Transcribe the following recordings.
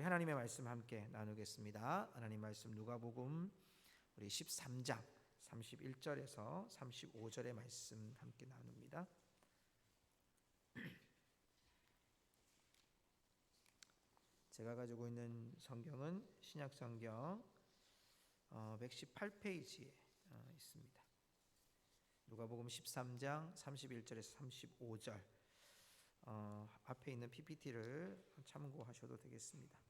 하나님의 말씀 함께 나누겠습니다. 하나님 말씀 누가복음 우리 13장 31절에서 35절의 말씀 함께 나눕니다. 제가 가지고 있는 성경은 신약 성경 118페이지에 있습니다. 누가복음 13장 31절에서 35절 앞에 있는 PPT를 참고하셔도 되겠습니다.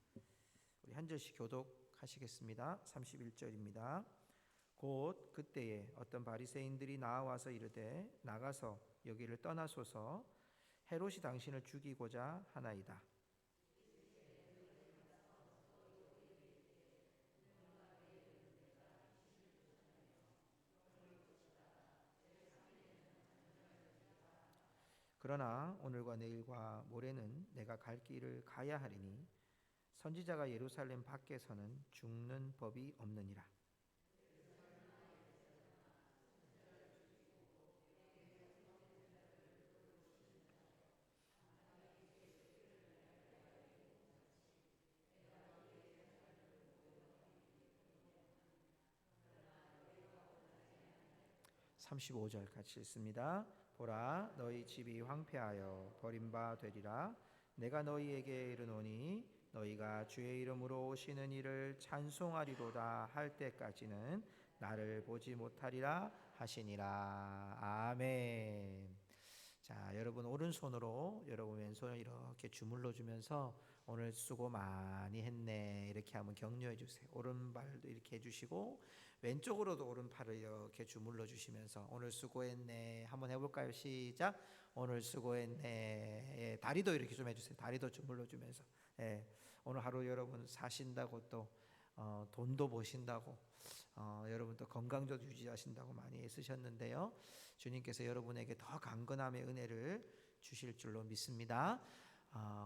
우리 한 절씩 교독하시겠습니다. 31절입니다. 곧 그때에 어떤 바리새인들이 나와서 이르되 나가서 여기를 떠나소서 헤롯이 당신을 죽이고자 하나이다. 그러나 오늘과 내일과 모레는 내가 갈 길을 가야 하리니 선지자가 예루살렘 밖에서는 죽는 법이 없느니라. (35절) 같이 읽습니다. 보라, 너희 집이 황폐하여 버림바 되리라. 내가 너희에게 이르노니 너희가 주의 이름으로 오시는 이를 찬송하리로다 할 때까지는 나를 보지 못하리라 하시니라. 아멘. 자, 여러분 오른손으로 여러분 왼손을 이렇게 주물러 주면서 오늘 수고 많이 했네 이렇게 한번 격려해 주세요. 오른발도 이렇게 해주시고 왼쪽으로도 오른팔을 이렇게 주물러 주시면서 오늘 수고했네 한번 해볼까요? 시작. 오늘 수고했네. 예, 다리도 이렇게 좀 해주세요. 다리도 주물러 주면서 오늘 하루 여러분 사신다고 또 돈도 버신다고 여러분 또 건강도 유지하신다고 많이 애쓰셨는데요. 주님께서 여러분에게 더 강건함의 은혜를 주실 줄로 믿습니다.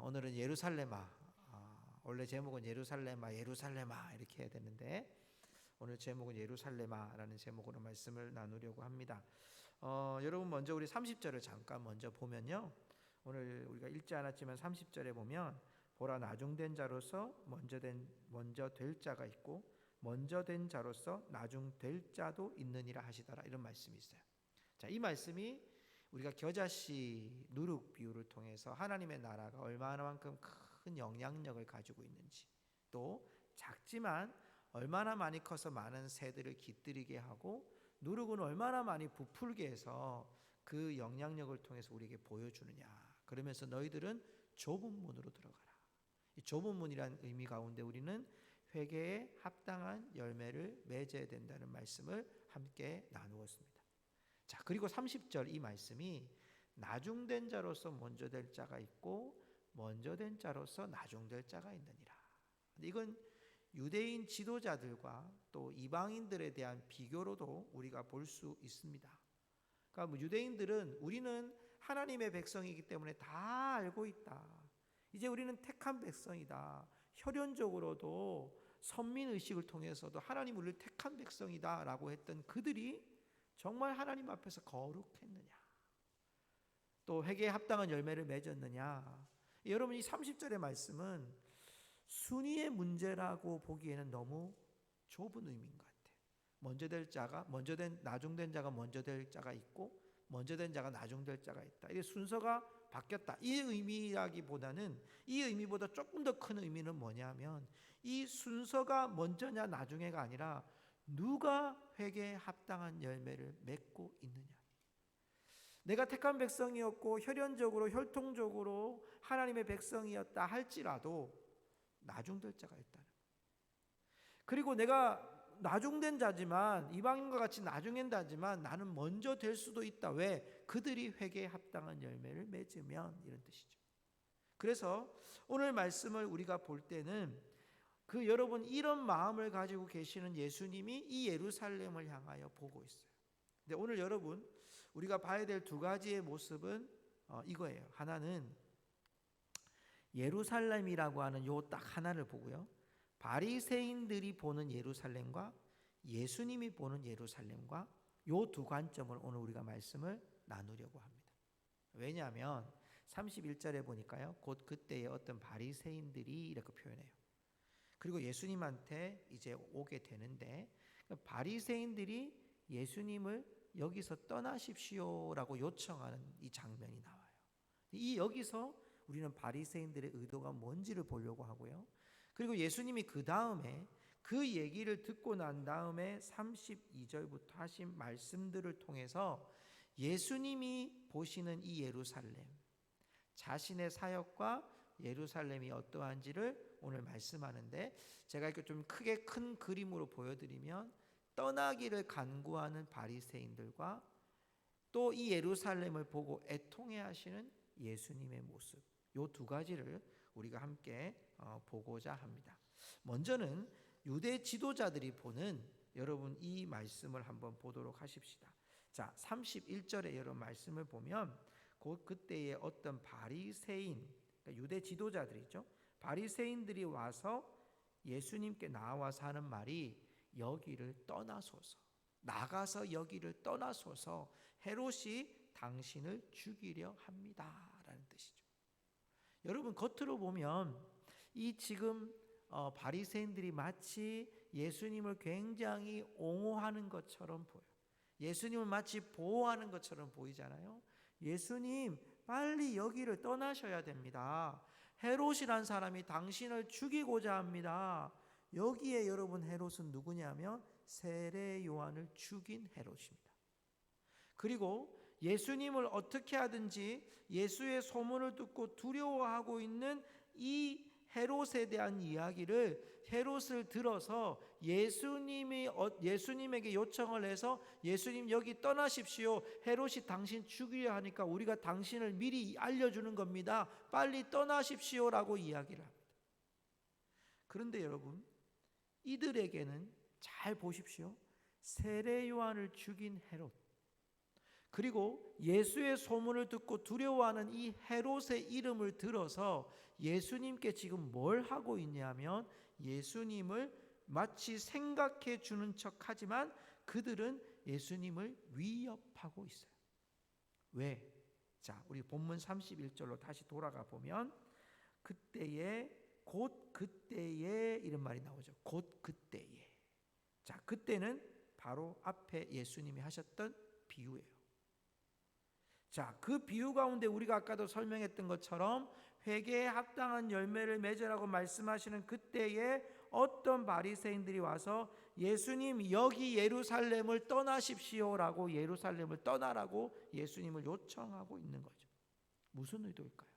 오늘은 예루살렘아, 원래 제목은 예루살렘아 예루살렘아 이렇게 해야 되는데 오늘 제목은 예루살렘아라는 제목으로 말씀을 나누려고 합니다. 여러분 먼저 우리 30절을 잠깐 먼저 보면요, 오늘 우리가 읽지 않았지만 30절에 보면 보라, 나중된 자로서 먼저 될 자가 있고 먼저 된 자로서 나중될 자도 있느니라 하시더라, 이런 말씀이 있어요. 자, 이 말씀이 우리가 겨자씨 누룩 비유를 통해서 하나님의 나라가 얼마나만큼 큰 영향력을 가지고 있는지, 또 작지만 얼마나 많이 커서 많은 새들을 깃들이게 하고 누룩은 얼마나 많이 부풀게 해서 그 영향력을 통해서 우리에게 보여주느냐. 그러면서 너희들은 좁은 문으로 들어가라. 이 좁은 문이란 의미 가운데 우리는 회개에 합당한 열매를 맺어야 된다는 말씀을 함께 나누었습니다. 자, 그리고 30절 이 말씀이 나중된 자로서 먼저 될 자가 있고 먼저 된 자로서 나중될 자가 있느니라. 이건 유대인 지도자들과 또 이방인들에 대한 비교로도 우리가 볼 수 있습니다. 그러니까 유대인들은 우리는 하나님의 백성이기 때문에 다 알고 있다. 이제 우리는 택한 백성이다. 혈연적으로도 선민의식을 통해서도 하나님 우리를 택한 백성이다 라고 했던 그들이 정말 하나님 앞에서 거룩했느냐, 또 회개에 합당한 열매를 맺었느냐. 여러분, 이 30절의 말씀은 순위의 문제라고 보기에는 너무 좁은 의미인 것 같아요. 나중된 자가 먼저 될 자가 있고 먼저 된 자가 나중될 자가 있다. 이게 순서가 바뀌었다, 이 의미라기보다는, 이 의미보다 조금 더 큰 의미는 뭐냐면 이 순서가 먼저냐 나중에가 아니라 누가 회개에 합당한 열매를 맺고 있느냐. 내가 택한 백성이었고 혈연적으로 혈통적으로 하나님의 백성이었다 할지라도 나중될 자가 있다는 거예요. 그리고 내가 나중된 자지만, 이방인과 같이 나중된 자지만 나는 먼저 될 수도 있다. 왜? 그들이 회개에 합당한 열매를 맺으면, 이런 뜻이죠. 그래서 오늘 말씀을 우리가 볼 때는 여러분 이런 마음을 가지고 계시는 예수님이 이 예루살렘을 향하여 보고 있어요. 근데 오늘 여러분 우리가 봐야 될 두 가지의 모습은 이거예요. 하나는 예루살렘이라고 하는 요 딱 하나를 보고요, 바리새인들이 보는 예루살렘과 예수님이 보는 예루살렘과 요 두 관점을 오늘 우리가 말씀을 나누려고 합니다. 왜냐하면 31절에 보니까요, 곧 그때에 어떤 바리새인들이 이렇게 표현해요. 그리고 예수님한테 이제 오게 되는데 바리새인들이 예수님을 여기서 떠나십시오라고 요청하는 이 장면이 나와요. 이 여기서 우리는 바리새인들의 의도가 뭔지를 보려고 하고요. 그리고 예수님이 그 다음에 그 얘기를 듣고 난 다음에 32절부터 하신 말씀들을 통해서 예수님이 보시는 이 예루살렘, 자신의 사역과 예루살렘이 어떠한지를 오늘 말씀하는데, 제가 이렇게 좀 크게 큰 그림으로 보여드리면 떠나기를 간구하는 바리새인들과 또 이 예루살렘을 보고 애통해 하시는 예수님의 모습, 이 두 가지를 우리가 함께 보고자 합니다. 먼저는 유대 지도자들이 보는 여러분 이 말씀을 한번 보도록 하십시다. 자, 31절에 여러분 말씀을 보면 곧 그때에 어떤 바리새인, 그러니까 유대 지도자들이죠. 바리새인들이 와서 예수님께 나와서 하는 말이 여기를 떠나소서, 나가서 여기를 떠나소서, 헤롯이 당신을 죽이려 합니다라는 뜻이죠. 여러분 겉으로 보면 이 지금 바리새인들이 마치 예수님을 굉장히 옹호하는 것처럼 보여요. 예수님을 마치 보호하는 것처럼 보이잖아요. 예수님 빨리 여기를 떠나셔야 됩니다. 헤롯이란 사람이 당신을 죽이고자 합니다. 여기에 여러분 헤롯은 누구냐면 세례 요한을 죽인 헤롯입니다. 그리고 예수님을 어떻게 하든지 예수의 소문을 듣고 두려워하고 있는 이 헤롯에 대한 이야기를 헤롯을 들어서 예수님에게 요청을 해서 예수님 여기 떠나십시오. 헤롯이 당신 죽이려 하니까 우리가 당신을 미리 알려주는 겁니다. 빨리 떠나십시오라고 이야기를 합니다. 그런데 여러분 이들에게는 잘 보십시오. 세례 요한을 죽인 헤롯, 그리고 예수의 소문을 듣고 두려워하는 이 헤롯의 이름을 들어서 예수님께 지금 뭘 하고 있냐면 예수님을 마치 생각해 주는 척하지만 그들은 예수님을 위협하고 있어요. 왜? 자, 우리 본문 31절로 다시 돌아가 보면 그때에 곧 그때에 이런 말이 나오죠. 곧 그때에. 자, 그때는 바로 앞에 예수님이 하셨던 비유예요. 자, 그 비유 가운데 우리가 아까도 설명했던 것처럼 회개에 합당한 열매를 맺으라고 말씀하시는 그때에 어떤 바리새인들이 와서 예수님 여기 예루살렘을 떠나십시오라고, 예루살렘을 떠나라고 예수님을 요청하고 있는 거죠. 무슨 의도일까요?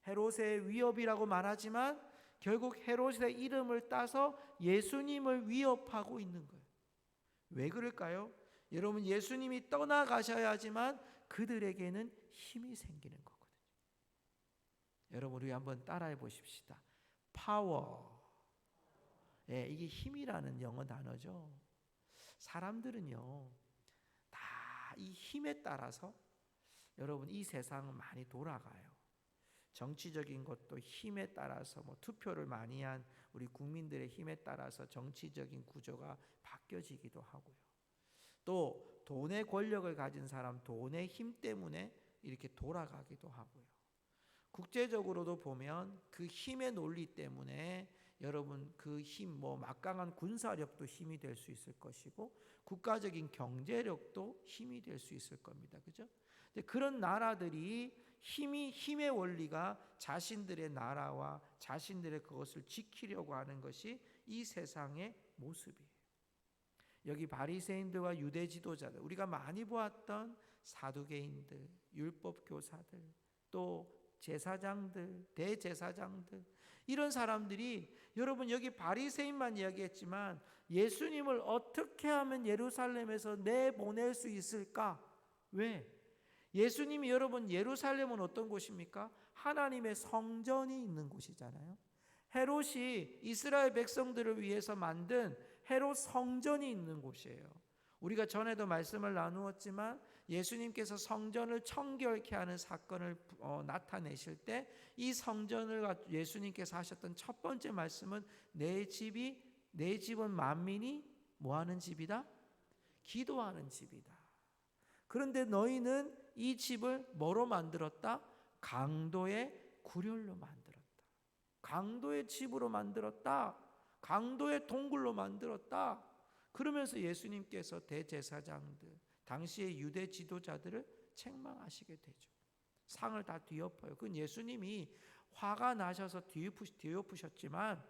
헤롯의 위협이라고 말하지만 결국 헤롯의 이름을 따서 예수님을 위협하고 있는 거예요. 왜 그럴까요? 여러분 예수님이 떠나가셔야 하지만 그들에게는 힘이 생기는 거거든요. 여러분 우리 한번 따라해 보십시다. 파워. 예, 이게 힘이라는 영어 단어죠. 사람들은요 다 이 힘에 따라서 여러분 이 세상은 많이 돌아가요. 정치적인 것도 힘에 따라서 투표를 많이 한 우리 국민들의 힘에 따라서 정치적인 구조가 바뀌어지기도 하고요. 또 돈의 권력을 가진 사람, 돈의 힘 때문에 이렇게 돌아가기도 하고요. 국제적으로도 보면 그 힘의 논리 때문에 여러분 그 힘, 막강한 군사력도 힘이 될 수 있을 것이고 국가적인 경제력도 힘이 될 수 있을 겁니다. 그죠? 근데 그런 나라들이 힘의 원리가 자신들의 나라와 자신들의 그것을 지키려고 하는 것이 이 세상의 모습이에요. 여기 바리새인들과 유대 지도자들, 우리가 많이 보았던 사두개인들, 율법 교사들, 또 제사장들, 대제사장들, 이런 사람들이 여러분 여기 바리새인만 이야기했지만 예수님을 어떻게 하면 예루살렘에서 내보낼 수 있을까? 왜? 예수님이 여러분 예루살렘은 어떤 곳입니까? 하나님의 성전이 있는 곳이잖아요. 헤롯이 이스라엘 백성들을 위해서 만든 헤롯 성전이 있는 곳이에요. 우리가 전에도 말씀을 나누었지만 예수님께서 성전을 청결케 하는 사건을 나타내실 때 이 성전을 예수님께서 하셨던 첫 번째 말씀은 내 집은 만민이 뭐하는 집이다? 기도하는 집이다. 그런데 너희는 이 집을 뭐로 만들었다? 강도의 구렬로 만들었다. 강도의 집으로 만들었다. 강도의 동굴로 만들었다. 그러면서 예수님께서 대제사장들, 당시의 유대 지도자들을 책망하시게 되죠. 상을 다 뒤엎어요. 그건 예수님이 화가 나셔서 뒤엎으셨지만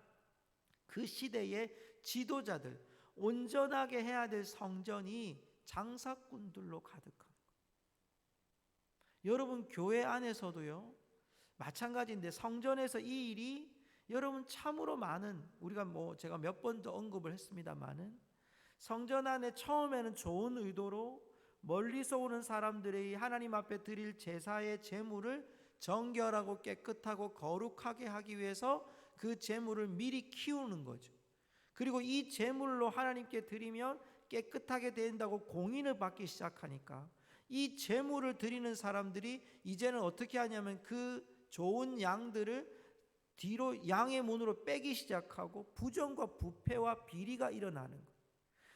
그 시대의 지도자들, 온전하게 해야 될 성전이 장사꾼들로 가득한 거예요. 여러분 교회 안에서도요 마찬가지인데, 성전에서 이 일이 여러분 참으로 많은, 우리가 제가 몇 번도 언급을 했습니다마는, 성전 안에 처음에는 좋은 의도로 멀리서 오는 사람들이 하나님 앞에 드릴 제사의 제물을 정결하고 깨끗하고 거룩하게 하기 위해서 그 제물을 미리 키우는 거죠. 그리고 이 제물로 하나님께 드리면 깨끗하게 된다고 공인을 받기 시작하니까 이 제물을 드리는 사람들이 이제는 어떻게 하냐면 그 좋은 양들을 뒤로 양의 문으로 빼기 시작하고 부정과 부패와 비리가 일어나는 거예요.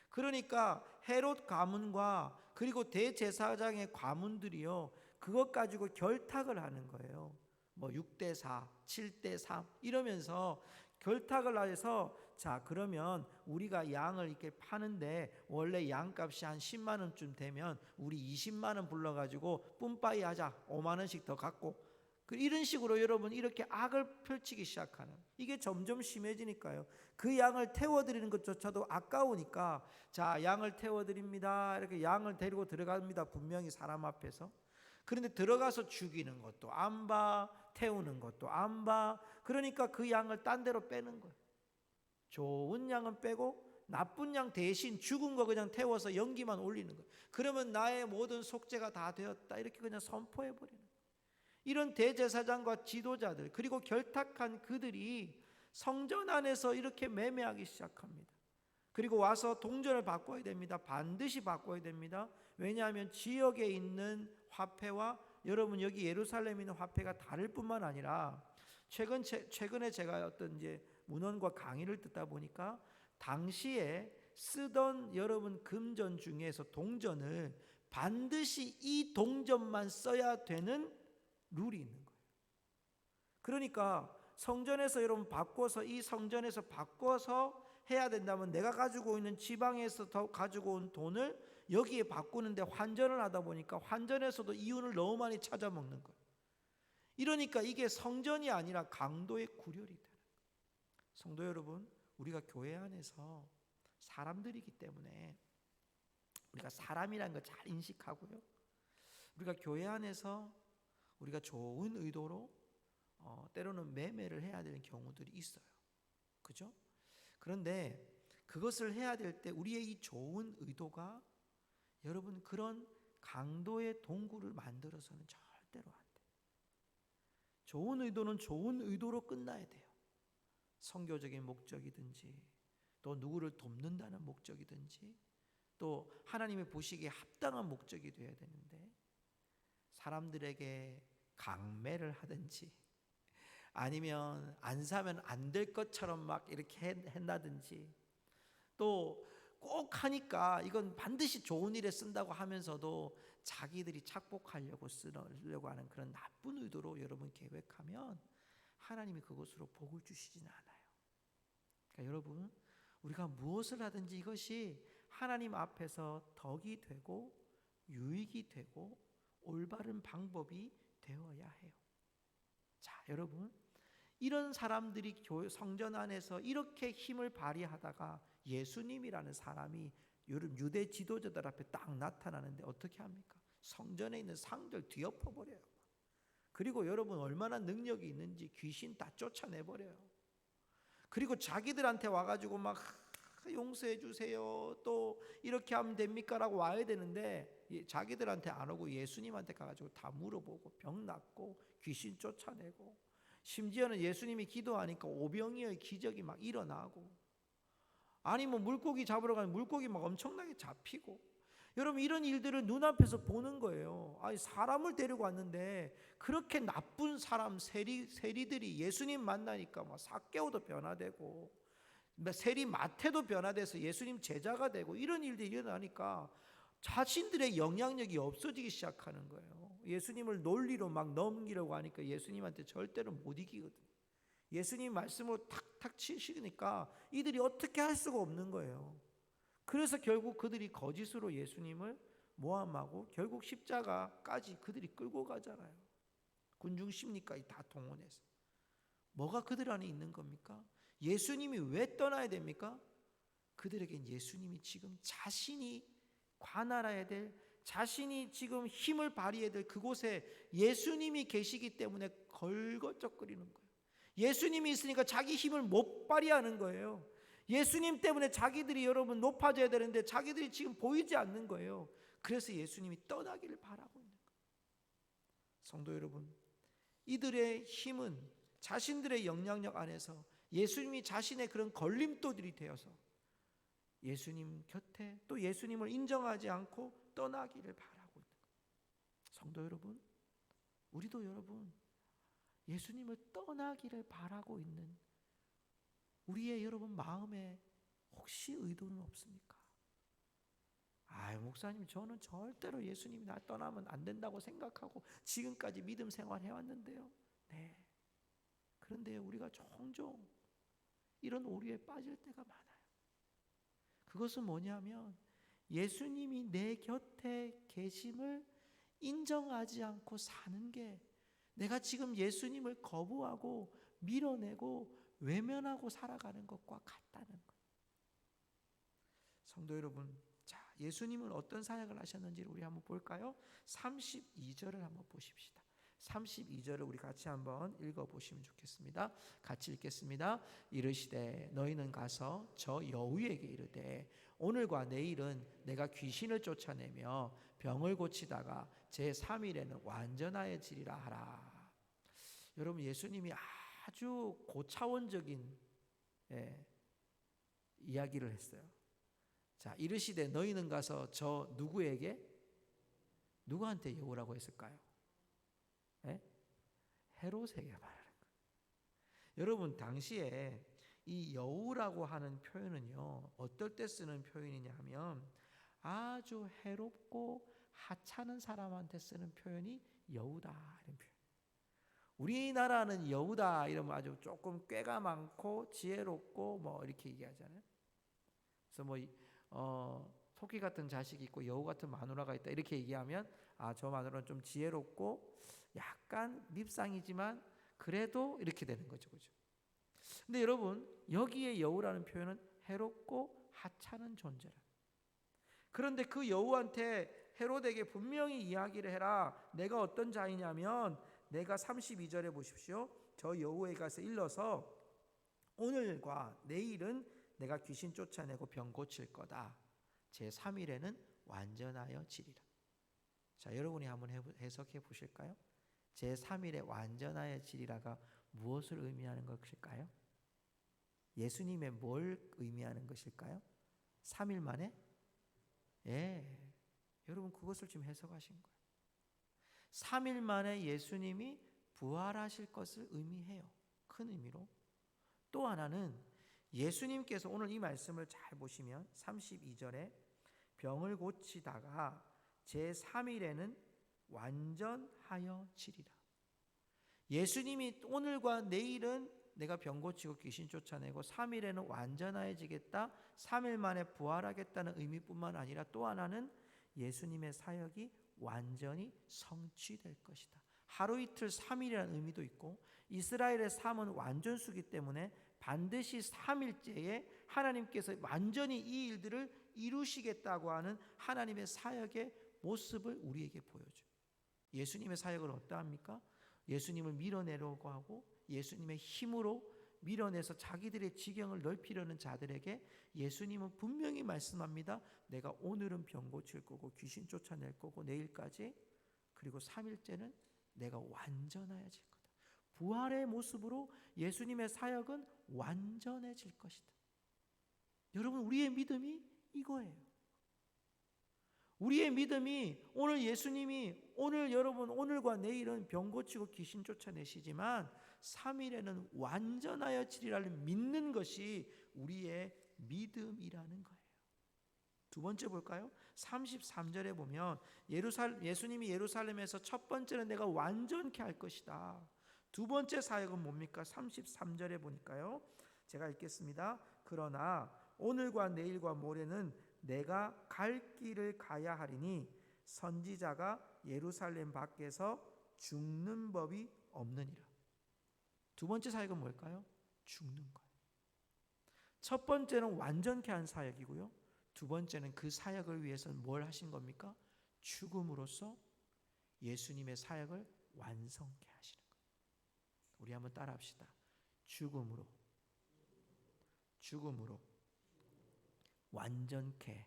그러니까 헤롯 가문과 그리고 대제사장의 가문들이요 그것 가지고 결탁을 하는 거예요. 6대4, 7대3 이러면서 결탁을 해서, 자 그러면 우리가 양을 이렇게 파는데 원래 양값이 한 10만 원쯤 되면 우리 20만 원 불러가지고 뿜빠이 하자, 5만 원씩 더 갖고, 이런 식으로 여러분 이렇게 악을 펼치기 시작하는, 이게 점점 심해지니까요. 그 양을 태워드리는 것조차도 아까우니까, 자 양을 태워드립니다, 이렇게 양을 데리고 들어갑니다. 분명히 사람 앞에서. 그런데 들어가서 죽이는 것도 안 봐, 태우는 것도 안 봐. 그러니까 그 양을 딴 데로 빼는 거예요. 좋은 양은 빼고 나쁜 양 대신 죽은 거 그냥 태워서 연기만 올리는 거예요. 그러면 나의 모든 속죄가 다 되었다, 이렇게 그냥 선포해버리는 거예요. 이런 대제사장과 지도자들, 그리고 결탁한 그들이 성전 안에서 이렇게 매매하기 시작합니다. 그리고 와서 동전을 바꿔야 됩니다. 반드시 바꿔야 됩니다. 왜냐하면 지역에 있는 화폐와 여러분 여기 예루살렘에 있는 화폐가 다를 뿐만 아니라, 최근에 제가 어떤 이제 문헌과 강의를 듣다 보니까 당시에 쓰던 여러분 금전 중에서 동전을 반드시 이 동전만 써야 되는 룰이 있는 거예요. 그러니까 성전에서 여러분 바꿔서, 이 성전에서 바꿔서 해야 된다면 내가 가지고 있는 지방에서 더 가지고 온 돈을 여기에 바꾸는데 환전을 하다 보니까 환전에서도 이윤을 너무 많이 찾아먹는 거예요. 이러니까 이게 성전이 아니라 강도의 구렬이 되는 거예요. 성도 여러분, 우리가 교회 안에서 사람들이기 때문에 우리가 사람이라는 걸 잘 인식하고요, 우리가 교회 안에서 우리가 좋은 의도로 때로는 매매를 해야 되는 경우들이 있어요. 그죠? 그런데 그것을 해야 될 때 우리의 이 좋은 의도가 여러분 그런 강도의 동굴을 만들어서는 절대로 안 돼요. 좋은 의도는 좋은 의도로 끝나야 돼요. 선교적인 목적이든지, 또 누구를 돕는다는 목적이든지, 또 하나님의 보시기에 합당한 목적이 되어야 되는데, 사람들에게 강매를 하든지 아니면 안 사면 안 될 것처럼 막 이렇게 한다든지, 또 꼭 하니까 이건 반드시 좋은 일에 쓴다고 하면서도 자기들이 착복하려고 쓰려고 하는 그런 나쁜 의도로 여러분 계획하면 하나님이 그것으로 복을 주시지는 않아요. 그러니까 여러분, 우리가 무엇을 하든지 이것이 하나님 앞에서 덕이 되고 유익이 되고 올바른 방법이 되어야 해요. 자, 여러분, 이런 사람들이 성전 안에서 이렇게 힘을 발휘하다가 예수님이라는 사람이 여러분 유대 지도자들 앞에 딱 나타나는데 어떻게 합니까? 성전에 있는 상들 뒤엎어버려요. 그리고 여러분 얼마나 능력이 있는지 귀신 다 쫓아내버려요. 그리고 자기들한테 와가지고 막 용서해 주세요, 또 이렇게 하면 됩니까? 라고 와야 되는데 자기들한테 안 오고 예수님한테 가가지고 다 물어보고 병 낫고 귀신 쫓아내고, 심지어는 예수님이 기도하니까 오병이어의 기적이 막 일어나고, 아니 물고기 잡으러 가면 물고기 막 엄청나게 잡히고, 여러분 이런 일들을 눈앞에서 보는 거예요. 아니 사람을 데리고 왔는데 그렇게 나쁜 사람 세리들이 예수님 만나니까 막 삭개오도 변화되고 세리 마태도 변화돼서 예수님 제자가 되고, 이런 일들이 일어나니까 자신들의 영향력이 없어지기 시작하는 거예요. 예수님을 논리로 막 넘기려고 하니까 예수님한테 절대로 못 이기거든요. 예수님 말씀으로 탁탁 치시니까 이들이 어떻게 할 수가 없는 거예요. 그래서 결국 그들이 거짓으로 예수님을 모함하고 결국 십자가까지 그들이 끌고 가잖아요. 군중 심리까지 다 동원해서. 뭐가 그들 안에 있는 겁니까? 예수님이 왜 떠나야 됩니까? 그들에겐 예수님이 지금 자신이 관할해야 될, 자신이 지금 힘을 발휘해야 될 그곳에 예수님이 계시기 때문에 걸거적거리는 거예요. 예수님이 있으니까 자기 힘을 못 발휘하는 거예요. 예수님 때문에 자기들이 여러분 높아져야 되는데 자기들이 지금 보이지 않는 거예요. 그래서 예수님이 떠나기를 바라고 있는 거예요. 성도 여러분, 이들의 힘은 자신들의 영향력 안에서 예수님이 자신의 그런 걸림돌들이 되어서 예수님 곁에 또 예수님을 인정하지 않고 떠나기를 바라고 있는 거예요. 성도 여러분, 우리도 여러분 예수님을 떠나기를 바라고 있는 우리의 여러분 마음에 혹시 의도는 없습니까? 목사님, 저는 절대로 예수님이 날 떠나면 안 된다고 생각하고 지금까지 믿음 생활 해왔는데요. 네. 그런데 우리가 종종 이런 오류에 빠질 때가 많아요. 그것은 뭐냐면 예수님이 내 곁에 계심을 인정하지 않고 사는 게 내가 지금 예수님을 거부하고 밀어내고 외면하고 살아가는 것과 같다는 거예요. 성도 여러분, 자, 예수님은 어떤 사역을 하셨는지를 우리 한번 볼까요? 32절을 한번 보십시다. 32절을 우리 같이 한번 읽어보시면 좋겠습니다. 같이 읽겠습니다. 이르시되 너희는 가서 저 여우에게 이르되 오늘과 내일은 내가 귀신을 쫓아내며 병을 고치다가 제3일에는 완전하여지리라 하라. 여러분, 예수님이 아주 고차원적인 이야기를 했어요. 자, 이르시되 너희는 가서 저 누구에게, 누구한테 여우라고 했을까요? 헤롯에게 말하는 거예요. 여러분, 당시에 이 여우라고 하는 표현은요, 어떨 때 쓰는 표현이냐 하면 아주 해롭고 하찮은 사람한테 쓰는 표현이 여우다, 이런 표현. 우리나라는 여우다 이러면 아주 조금 꾀가 많고 지혜롭고 뭐 이렇게 얘기하잖아요. 그래서 토끼 같은 자식이 있고 여우 같은 마누라가 있다 이렇게 얘기하면 저 마누라는 좀 지혜롭고 약간 밉상이지만 그래도 이렇게 되는 거죠, 그죠? 근데 여러분, 여기에 여우라는 표현은 해롭고 하찮은 존재라. 그런데 그 여우한테 헤롯에게 분명히 이야기를 해라. 내가 어떤 자이냐면 내가 32절에 보십시오. 저 여우에 가서 일러서 오늘과 내일은 내가 귀신 쫓아내고 병 고칠 거다. 제3일에는 완전하여 지리라. 자, 여러분이 한번 해석해 보실까요? 제3일에 완전하여 지리라가 무엇을 의미하는 것일까요? 예수님의 뭘 의미하는 것일까요? 3일 만에? 여러분, 그것을 지금 해석하신 거예요. 3일 만에 예수님이 부활하실 것을 의미해요. 큰 의미로. 또 하나는 예수님께서 오늘 이 말씀을 잘 보시면 32절에 병을 고치다가 제3일에는 완전하여 지리라. 예수님이 오늘과 내일은 내가 병 고치고 귀신 쫓아내고 3일에는 완전해지겠다, 3일 만에 부활하겠다는 의미뿐만 아니라 또 하나는 예수님의 사역이 완전히 성취될 것이다. 하루 이틀 3일이라는 의미도 있고 이스라엘의 삶은 완전수기 때문에 반드시 3일째에 하나님께서 완전히 이 일들을 이루시겠다고 하는 하나님의 사역의 모습을 우리에게 보여줘요. 예수님의 사역은 어떠합니까? 예수님을 밀어내려고 하고 예수님의 힘으로 밀어내서 자기들의 지경을 넓히려는 자들에게 예수님은 분명히 말씀합니다. 내가 오늘은 병 고칠 거고 귀신 쫓아낼 거고 내일까지, 그리고 3일째는 내가 완전해질 거다. 부활의 모습으로 예수님의 사역은 완전해질 것이다. 여러분, 우리의 믿음이 이거예요. 우리의 믿음이 오늘 예수님이 여러분 오늘과 내일은 병 고치고 귀신 쫓아내시지만 3일에는 완전하여 지리라를 믿는 것이 우리의 믿음이라는 거예요. 두 번째 볼까요? 33절에 보면 예수님이 예루살렘에서 첫 번째는 내가 완전케 할 것이다. 두 번째 사역은 뭡니까? 33절에 보니까요. 제가 읽겠습니다. 그러나 오늘과 내일과 모레는 내가 갈 길을 가야 하리니 선지자가 예루살렘 밖에서 죽는 법이 없느니라. 두 번째 사역은 뭘까요? 죽는 거예요. 첫 번째는 완전케 한 사역이고요. 두 번째는 그 사역을 위해서는 뭘 하신 겁니까? 죽음으로써 예수님의 사역을 완성케 하시는 거예요. 우리 한번 따라합시다. 죽음으로 완전케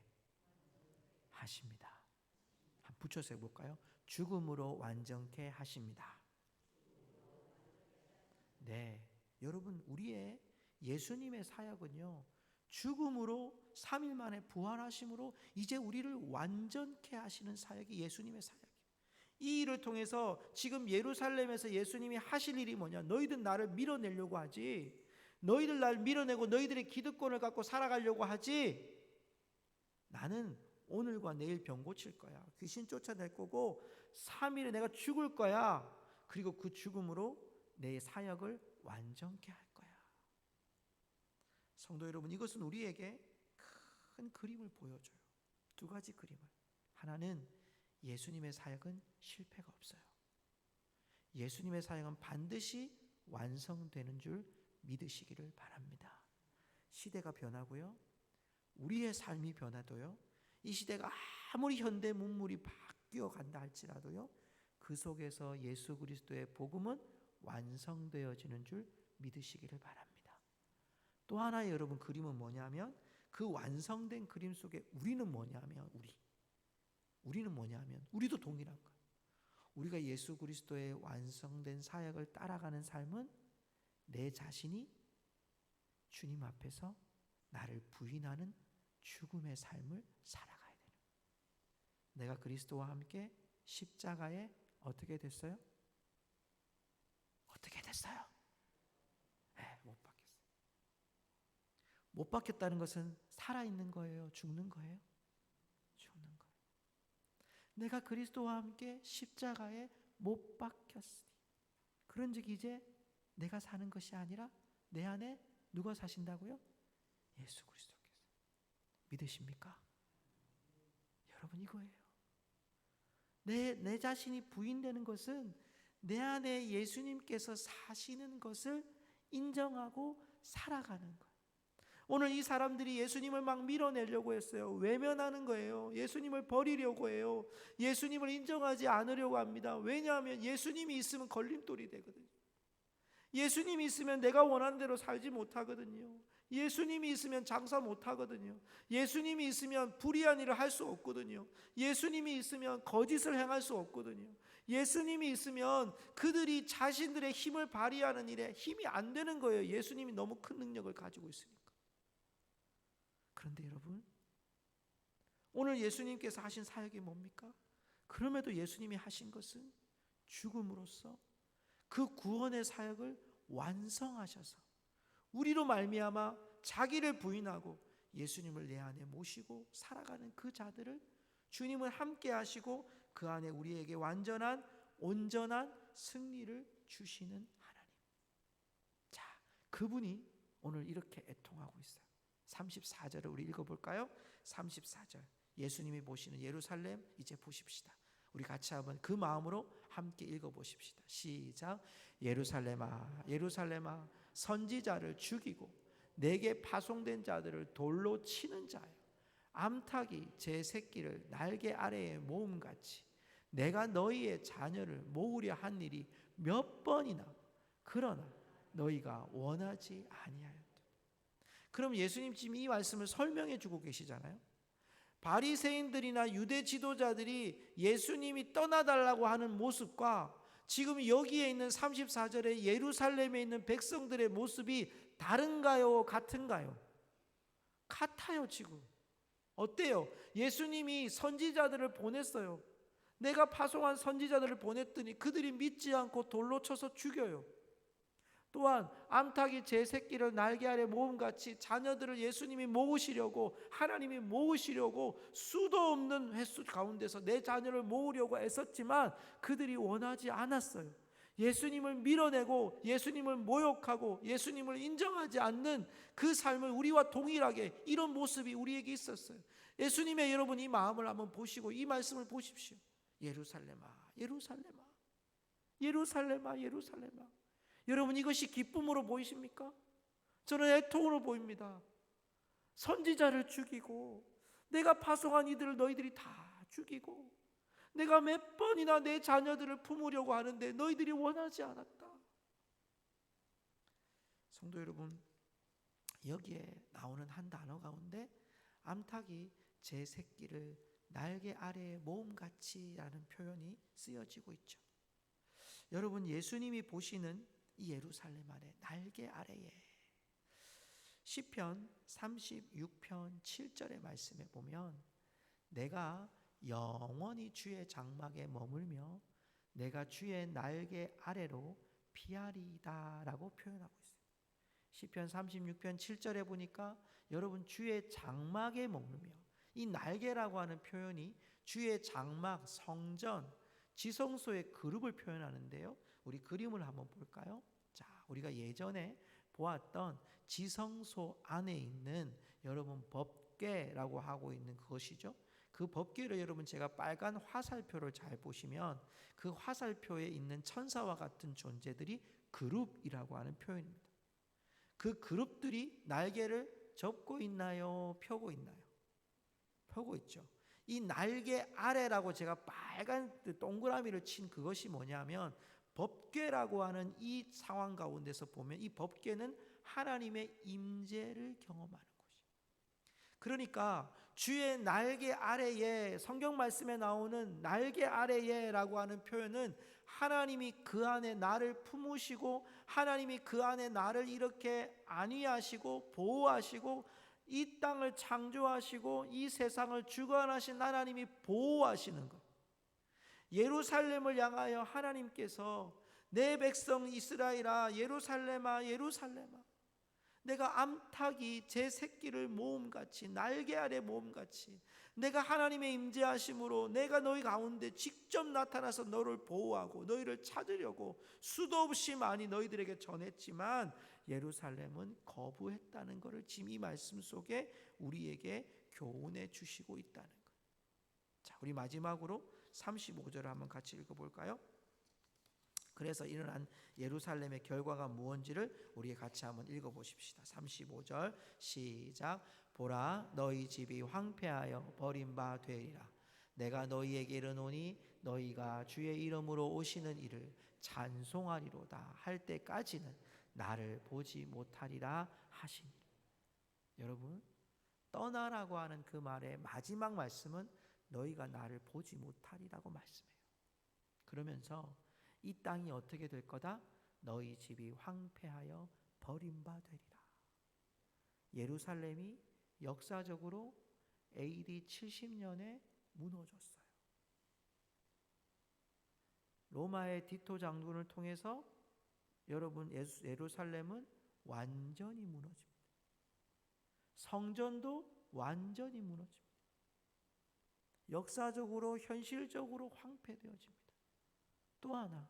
하십니다. 한번 붙여서 해볼까요? 죽음으로 완전케 하십니다. 네, 여러분, 우리의 예수님의 사역은요, 죽음으로 3일 만에 부활하심으로 이제 우리를 완전케 하시는 사역이 예수님의 사역이에요. 이 일을 통해서 지금 예루살렘에서 예수님이 하실 일이 뭐냐? 너희들 나를 밀어내려고 하지, 너희들 나를 밀어내고 너희들의 기득권을 갖고 살아가려고 하지, 나는 오늘과 내일 병 고칠 거야, 귀신 쫓아낼 거고 3일에 내가 죽을 거야, 그리고 그 죽음으로 내 사역을 완전케 할 거야. 성도 여러분, 이것은 우리에게 큰 그림을 보여줘요. 두 가지 그림을. 하나는 예수님의 사역은 실패가 없어요. 예수님의 사역은 반드시 완성되는 줄 믿으시기를 바랍니다. 시대가 변하고요, 우리의 삶이 변화도요, 이 시대가 아무리 현대 문물이 바뀌어 간다 할지라도요, 그 속에서 예수 그리스도의 복음은 완성되어지는 줄 믿으시기를 바랍니다. 또 하나의 여러분 그림은 뭐냐면, 그 완성된 그림 속에 우리는 뭐냐면, 우리는 뭐냐면 우리도 동일한 거예요. 우리가 예수 그리스도의 완성된 사역을 따라가는 삶은 내 자신이 주님 앞에서 나를 부인하는 죽음의 삶을 살아가야 되는 거예요. 내가 그리스도와 함께 십자가에 어떻게 됐어요? 어떻게 됐어요? 네, 못 박혔어요. 못 박혔다는 것은 살아있는 거예요? 죽는 거예요? 죽는 거예요. 내가 그리스도와 함께 십자가에 못 박혔으니, 그런즉 이제 내가 사는 것이 아니라 내 안에 누가 사신다고요? 예수 그리스도께서. 믿으십니까? 여러분, 이거예요. 내 자신이 부인되는 것은 내 안에 예수님께서 사시는 것을 인정하고 살아가는 거예요. 오늘 이 사람들이 예수님을 막 밀어내려고 했어요. 외면하는 거예요. 예수님을 버리려고 해요. 예수님을 인정하지 않으려고 합니다. 왜냐하면 예수님이 있으면 걸림돌이 되거든요. 예수님이 있으면 내가 원하는 대로 살지 못하거든요. 예수님이 있으면 장사 못하거든요. 예수님이 있으면 불의한 일을 할 수 없거든요. 예수님이 있으면 거짓을 행할 수 없거든요. 예수님이 있으면 그들이 자신들의 힘을 발휘하는 일에 힘이 안 되는 거예요. 예수님이 너무 큰 능력을 가지고 있으니까. 그런데 여러분, 오늘 예수님께서 하신 사역이 뭡니까? 그럼에도 예수님이 하신 것은 죽음으로써 그 구원의 사역을 완성하셔서 우리로 말미암아 자기를 부인하고 예수님을 내 안에 모시고 살아가는 그 자들을 주님은 함께 하시고 그 안에 우리에게 완전한 온전한 승리를 주시는 하나님. 자, 그분이 오늘 이렇게 애통하고 있어요. 34절을 우리 읽어볼까요? 34절, 예수님이 보시는 예루살렘 이제 보십시다. 우리 같이 한번 그 마음으로 함께 읽어보십시다. 시작. 예루살렘아, 예루살렘아, 선지자를 죽이고 내게 파송된 자들을 돌로 치는 자여, 암탉이 제 새끼를 날개 아래에 모음같이 내가 너희의 자녀를 모으려 한 일이 몇 번이나, 그러나 너희가 원하지 아니하였다. 그럼 예수님 지금 이 말씀을 설명해 주고 계시잖아요. 바리새인들이나 유대 지도자들이 예수님이 떠나달라고 하는 모습과 지금 여기에 있는 34절에 예루살렘에 있는 백성들의 모습이 다른가요? 같은가요? 같아요. 지금 어때요? 예수님이 선지자들을 보냈어요. 내가 파송한 선지자들을 보냈더니 그들이 믿지 않고 돌로 쳐서 죽여요. 또한 암탉이 제 새끼를 날개 아래 모음같이 자녀들을 예수님이 모으시려고, 하나님이 모으시려고 수도 없는 횟수 가운데서 내 자녀를 모으려고 애썼지만 그들이 원하지 않았어요. 예수님을 밀어내고 예수님을 모욕하고 예수님을 인정하지 않는 그 삶을 우리와 동일하게 이런 모습이 우리에게 있었어요. 예수님의 여러분 이 마음을 한번 보시고 이 말씀을 보십시오. 예루살렘아 예루살렘아 예루살렘아 예루살렘아. 여러분 이것이 기쁨으로 보이십니까? 저는 애통으로 보입니다. 선지자를 죽이고 내가 파송한 이들을 너희들이 다 죽이고 내가 몇 번이나 내 자녀들을 품으려고 하는데 너희들이 원하지 않았다. 성도 여러분, 여기에 나오는 한 단어 가운데 암탉이 제 새끼를 날개 아래에 모음같이라는 표현이 쓰여지고 있죠. 여러분 예수님이 보시는 이 예루살렘 아래 날개 아래에 시편 36편 7절의 말씀에 보면 내가 영원히 주의 장막에 머물며 내가 주의 날개 아래로 피하리이다 라고 표현하고 있어요. 시편 36편 7절에 보니까 여러분 주의 장막에 머물며, 이 날개라고 하는 표현이 주의 장막, 성전, 지성소의 그룹을 표현하는데요. 우리 그림을 한번 볼까요? 자, 우리가 예전에 보았던 지성소 안에 있는 여러분 법궤라고 하고 있는 그것이죠. 그 법궤를 여러분 제가 빨간 화살표를 잘 보시면 그 화살표에 있는 천사와 같은 존재들이 그룹이라고 하는 표현입니다. 그 그룹들이 날개를 접고 있나요? 펴고 있나요? 펴고 있죠. 이 날개 아래라고 제가 빨간 동그라미를 친 그것이 뭐냐면 법궤라고 하는 이 상황 가운데서 보면 이 법궤는 하나님의 임재를 경험하는 것이에요. 그러니까 주의 날개 아래에, 성경 말씀에 나오는 날개 아래에라고 하는 표현은 하나님이 그 안에 나를 품으시고 하나님이 그 안에 나를 이렇게 안위하시고 보호하시고 이 땅을 창조하시고 이 세상을 주관하신 하나님이 보호하시는 것. 예루살렘을 향하여 하나님께서 내 백성 이스라엘아 예루살렘아 예루살렘아 내가 암탉이 제 새끼를 모음같이 날개 아래 모음같이 내가 하나님의 임재하심으로 내가 너희 가운데 직접 나타나서 너를 보호하고 너희를 찾으려고 수도 없이 많이 너희들에게 전했지만 예루살렘은 거부했다는 것을 지금 이 말씀 속에 우리에게 교훈해 주시고 있다는 것. 자, 우리 마지막으로 35절을 한번 같이 읽어볼까요? 그래서 일어난 예루살렘의 결과가 무엇인지를 우리 같이 한번 읽어보십시다. 35절 시작. 보라 너희 집이 황폐하여 버림바 되리라. 내가 너희에게 이르노니 너희가 주의 이름으로 오시는 이를 찬송하리로다 할 때까지는 나를 보지 못하리라 하시니. 여러분 떠나라고 하는 그 말의 마지막 말씀은 너희가 나를 보지 못하리라고 말씀해요. 그러면서 이 땅이 어떻게 될 거다? 너희 집이 황폐하여 버림바 되리라. 예루살렘이 역사적으로 AD 70년에 무너졌어요. 로마의 디토 장군을 통해서 여러분 예루살렘은 완전히 무너집니다. 성전도 완전히 무너집니다. 역사적으로 현실적으로 황폐되어집니다. 또 하나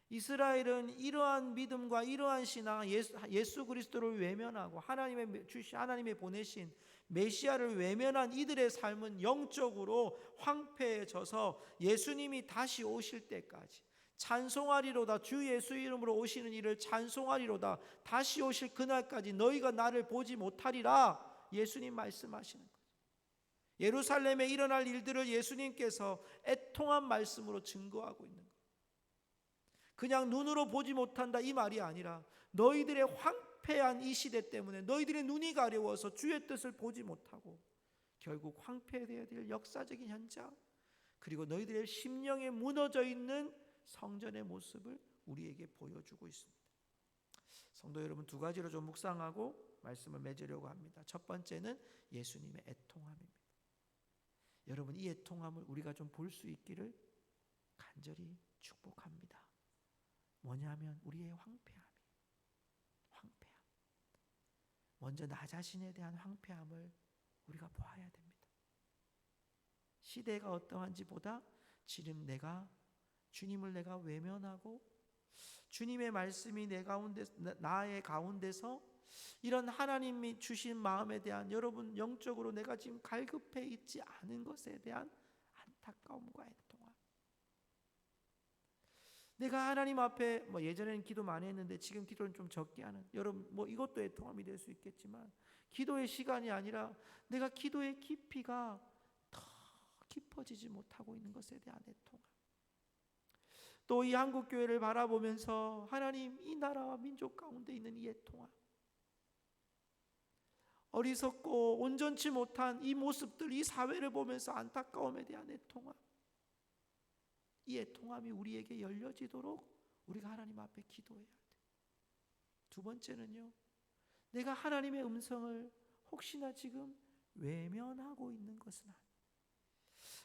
이스라엘은 이러한 믿음과 이러한 신앙 예수 그리스도를 외면하고 하나님의 보내신 메시아를 외면한 이들의 삶은 영적으로 황폐해져서 예수님이 다시 오실 때까지 찬송하리로다 주 예수 이름으로 오시는 이를 찬송하리로다 다시 오실 그날까지 너희가 나를 보지 못하리라 예수님 말씀하시는 거예요. 예루살렘에 일어날 일들을 예수님께서 애통한 말씀으로 증거하고 있는 거예요. 그냥 눈으로 보지 못한다 이 말이 아니라 너희들의 황폐한 이 시대 때문에 너희들의 눈이 가려워서 주의 뜻을 보지 못하고 결국 황폐되어야 될 역사적인 현장, 그리고 너희들의 심령에 무너져 있는 성전의 모습을 우리에게 보여주고 있습니다. 성도 여러분, 두 가지로 좀 묵상하고 말씀을 맺으려고 합니다. 첫 번째는 예수님의 애통함입니다. 여러분 이 애통함을 우리가 좀 볼 수 있기를 간절히 축복합니다. 뭐냐면 우리의 황폐함. 먼저 나 자신에 대한 황폐함을 우리가 보아야 됩니다. 시대가 어떠한지 보다 지금 주님을 내가 외면하고 주님의 말씀이 내 가운데, 나의 가운데서 이런 하나님이 주신 마음에 대한, 여러분 영적으로 내가 지금 갈급해 있지 않은 것에 대한 안타까움과 애통함. 내가 하나님 앞에 예전에는 기도 많이 했는데 지금 기도는 좀 적게 하는, 여러분 이것도 애통함이 될 수 있겠지만, 기도의 시간이 아니라 내가 기도의 깊이가 더 깊어지지 못하고 있는 것에 대한 애통함. 또 이 한국 교회를 바라보면서 하나님, 이 나라와 민족 가운데 있는 이 애통함, 어리석고 온전치 못한 이 모습들, 이 사회를 보면서 안타까움에 대한 애통함, 이 애통함이 우리에게 열려지도록 우리가 하나님 앞에 기도해야 돼. 두 번째는요, 내가 하나님의 음성을 혹시나 지금 외면하고 있는 것은 아니에요.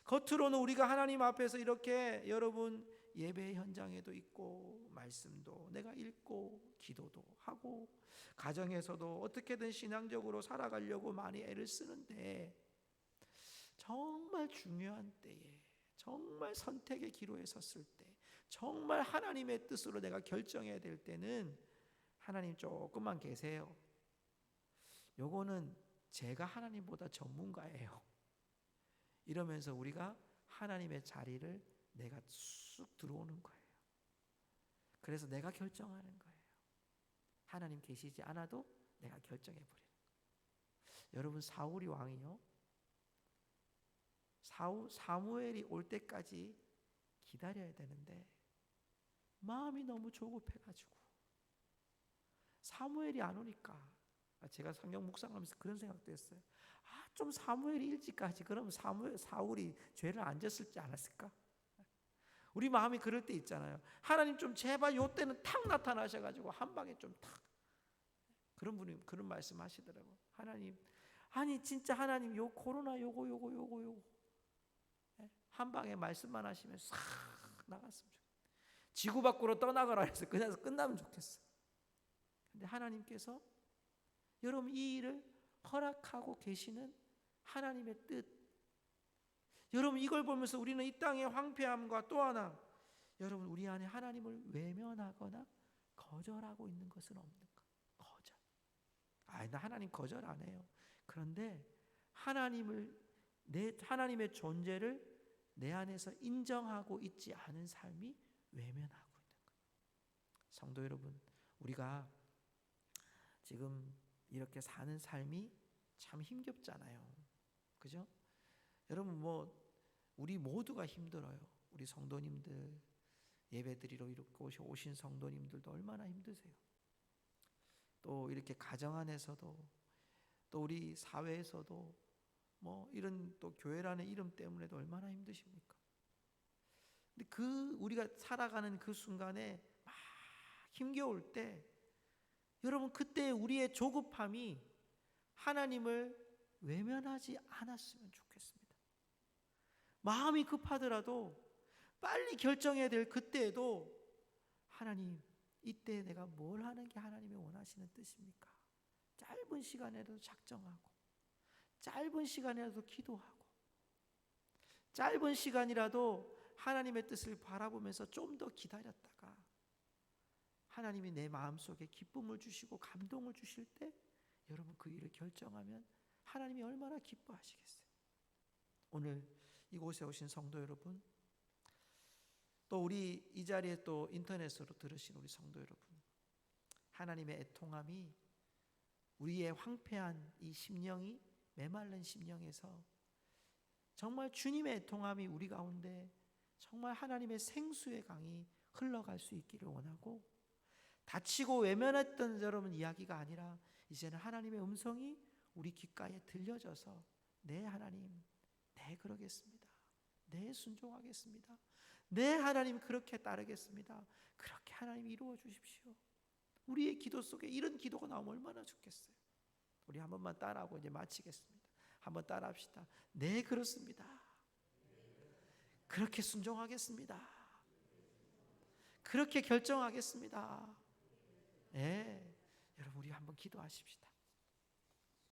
겉으로는 우리가 하나님 앞에서 이렇게, 여러분 예배 현장에도 있고 말씀도 내가 읽고 기도도 하고 가정에서도 어떻게든 신앙적으로 살아가려고 많이 애를 쓰는데, 정말 중요한 때에, 정말 선택의 기로에 섰을 때, 정말 하나님의 뜻으로 내가 결정해야 될 때는 하나님 조금만 계세요. 요거는 제가 하나님보다 전문가예요. 이러면서 우리가 하나님의 자리를 내가 쑥 들어오는 거예요. 그래서 내가 결정하는 거예요. 하나님 계시지 않아도 내가 결정해 버리는 거예요. 여러분 사울이 왕이요, 사무엘이 올 때까지 기다려야 되는데 마음이 너무 조급해가지고 사무엘이 안 오니까, 제가 성경 묵상하면서 그런 생각도 했어요. 좀 사무엘이 일찍 가지, 그럼 사울이 죄를 안 졌을지 않았을까? 우리 마음이 그럴 때 있잖아요. 하나님 좀 제발 요 때는 탁 나타나셔가지고 한 방에 좀 탁, 그런 분이 그런 말씀 하시더라고요. 하나님, 아니 진짜 하나님 요 코로나 요거 한 방에 말씀만 하시면 싹 나갔으면 좋겠어요. 지구 밖으로 떠나가라 해서 그냥 끝나면 좋겠어요. 근데 하나님께서 여러분 이 일을 허락하고 계시는 하나님의 뜻, 여러분 이걸 보면서 우리는 이 땅의 황폐함과 또 하나, 여러분 우리 안에 하나님을 외면하거나 거절하고 있는 것은 없는가? 거절. 나 하나님 거절 안 해요. 그런데 하나님의 존재를 내 안에서 인정하고 있지 않은 삶이 외면하고 있는 거예요. 성도 여러분, 우리가 지금 이렇게 사는 삶이 참 힘겹잖아요. 그죠? 여러분 우리 모두가 힘들어요. 우리 성도님들, 예배드리러 이렇게 오신 성도님들도 얼마나 힘드세요. 또 이렇게 가정 안에서도, 또 우리 사회에서도 이런 또 교회라는 이름 때문에도 얼마나 힘드십니까? 근데 우리가 살아가는 그 순간에 막 힘겨울 때, 여러분 그때 우리의 조급함이 하나님을 외면하지 않았으면 좋겠습니다. 마음이 급하더라도 빨리 결정해야 될 그때에도, 하나님 이때 내가 뭘 하는 게 하나님이 원하시는 뜻입니까? 짧은 시간에라도 작정하고, 짧은 시간이라도 기도하고, 짧은 시간이라도 하나님의 뜻을 바라보면서 좀 더 기다렸다가 하나님이 내 마음속에 기쁨을 주시고 감동을 주실 때, 여러분 그 일을 결정하면 하나님이 얼마나 기뻐하시겠어요. 오늘 이곳에 오신 성도 여러분, 또 우리 이 자리에 또 인터넷으로 들으신 우리 성도 여러분, 하나님의 애통함이 우리의 황폐한 이 심령이, 메말른 심령에서 정말 주님의 애통함이 우리 가운데 정말 하나님의 생수의 강이 흘러갈 수 있기를 원하고, 다치고 외면했던 여러분 이야기가 아니라 이제는 하나님의 음성이 우리 귓가에 들려져서, 네 하나님, 네 그러겠습니다. 네 순종하겠습니다. 네 하나님 그렇게 따르겠습니다. 그렇게 하나님 이루어 주십시오. 우리의 기도 속에 이런 기도가 나오면 얼마나 좋겠어요. 우리 한 번만 따라하고 이제 마치겠습니다. 한번 따라합시다. 네 그렇습니다. 그렇게 순종하겠습니다. 그렇게 결정하겠습니다. 네, 여러분 우리 한번 기도하십시다.